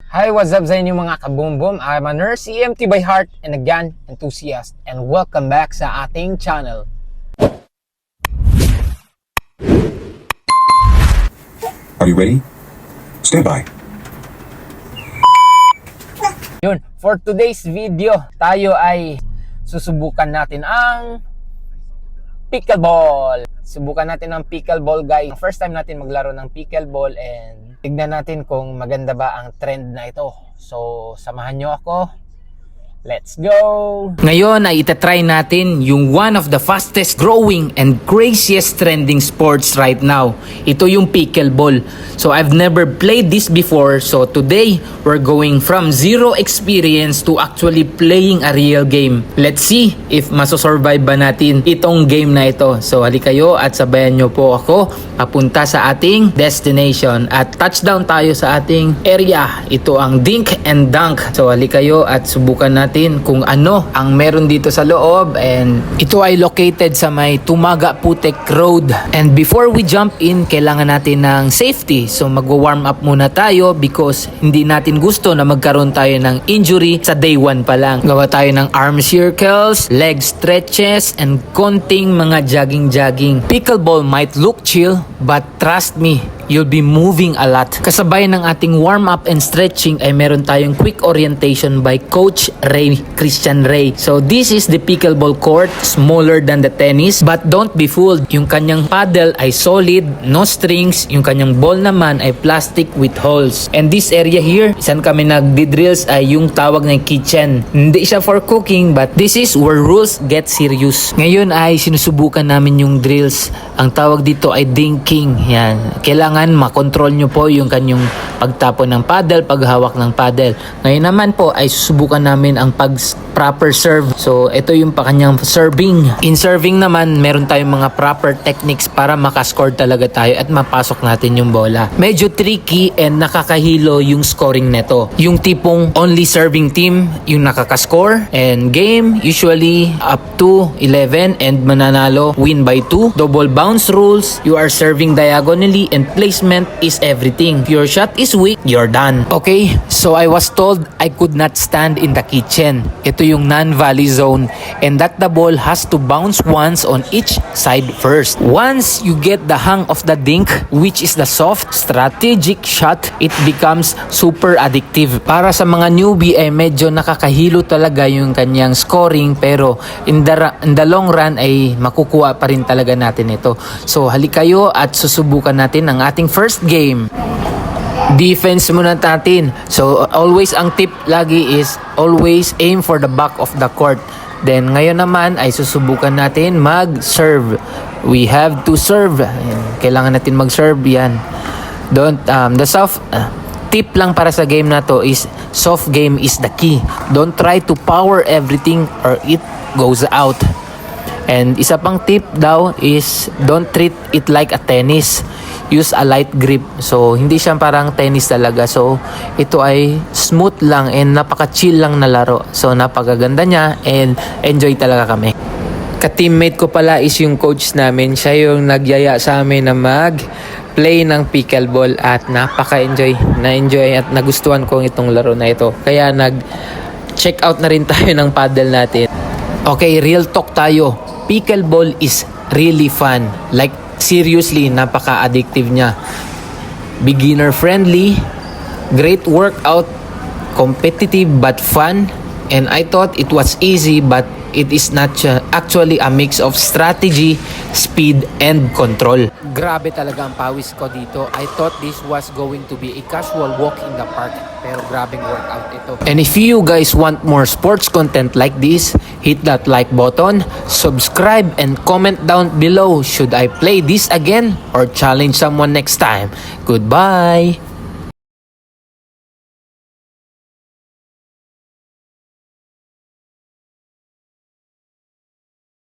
Hi, what's up sa inyo mga kaboom-boom? I'm a nurse, EMT by heart, and a gun enthusiast. And welcome back sa ating channel. Are you ready? Stand by. Yun, for today's video, tayo ay susubukan natin ang pickleball. Subukan natin ang pickleball, guys. First time natin maglaro ng pickleball and tignan natin kung maganda ba ang trend na ito. So, samahan nyo ako. Let's go! Ngayon ay itatry natin yung one of the fastest growing and craziest trending sports right now. Ito yung pickleball. So I've never played this before. So today, we're going from zero experience to actually playing a real game. Let's see if masosurvive ba natin itong game na ito. So halika kayo at sabayan nyo po ako papunta sa ating destination. At touchdown tayo sa ating area. Ito ang Dink and Dunk. So halika kayo at subukan natin kung ano ang meron dito sa loob, and ito ay located sa may Tumaga Putek Road. And before we jump in, kailangan natin ng safety. So magwa-warm up muna tayo because hindi natin gusto na magkaroon tayo ng injury sa day 1 pa lang. Gawa tayo ng arm circles, leg stretches, and konting mga jogging. Pickleball might look chill, but trust me, you'll be moving a lot. Kasabay ng ating warm-up and stretching ay meron tayong quick orientation by Coach Christian Ray. So this is the pickleball court, smaller than the tennis, but don't be fooled. Yung kanyang paddle ay solid, no strings. Yung kanyang ball naman ay plastic with holes. And this area here, saan kami nagdi-drills ay yung tawag ng kitchen. Hindi siya for cooking, but this is where rules get serious. Ngayon ay sinusubukan namin yung drills. Ang tawag dito ay dinking. Yan. Kailangan makontrol nyo po yung kanyang pagtapon ng paddle, paghawak ng paddle. Ngayon naman po ay susubukan namin ang proper serve. So ito yung kanyang serving. In serving naman, meron tayong mga proper techniques para makascore talaga tayo at mapasok natin yung bola. Medyo tricky and nakakahilo yung scoring neto. Yung tipong only serving team yung nakakascore, and game usually up to 11 and mananalo win by 2. Double bounce rules, you are serving diagonally and placement is everything. If your shot is weak, you're done. Okay, so I was told I could not stand in the kitchen. Ito yung non-volley zone, and that the ball has to bounce once on each side first. Once you get the hang of the dink, which is the soft, strategic shot, it becomes super addictive. Para sa mga newbie ay medyo nakakahilo talaga yung kanyang scoring, pero in the long run ay makukuha pa rin talaga natin ito. So halika kayo at susubukan natin ang ating first game. Defense muna natin. So always ang tip lagi is always aim for the back of the court. Then ngayon naman ay susubukan natin mag-serve. We have to serve. Kailangan natin mag-serve yan. The soft tip lang para sa game na to is soft game is the key. Don't try to power everything or it goes out. And isa pang tip daw is don't treat it like a tennis. Use a light grip. So hindi siya parang tennis talaga. So ito ay smooth lang and napaka-chill lang na laro. So napakaganda niya and enjoy talaga kami. Ka-teammate ko pala is yung coach namin. Siya yung nagyaya sa amin na mag-play ng pickleball at napaka-enjoy. Na-enjoy at nagustuhan ko itong laro na ito. Kaya nag-check out na rin tayo ng paddle natin. Okay, real talk tayo. Pickleball is really fun. Like, seriously, napaka-addictive niya. Beginner friendly, great workout, competitive but fun. And I thought it was easy, but it is not actually a mix of strategy, speed, and control. Grabe talaga ang pawis ko dito. I thought this was going to be a casual walk in the park, pero grabing workout ito. And if you guys want more sports content like this, hit that like button, subscribe, and comment down below should I play this again or challenge someone next time. Goodbye!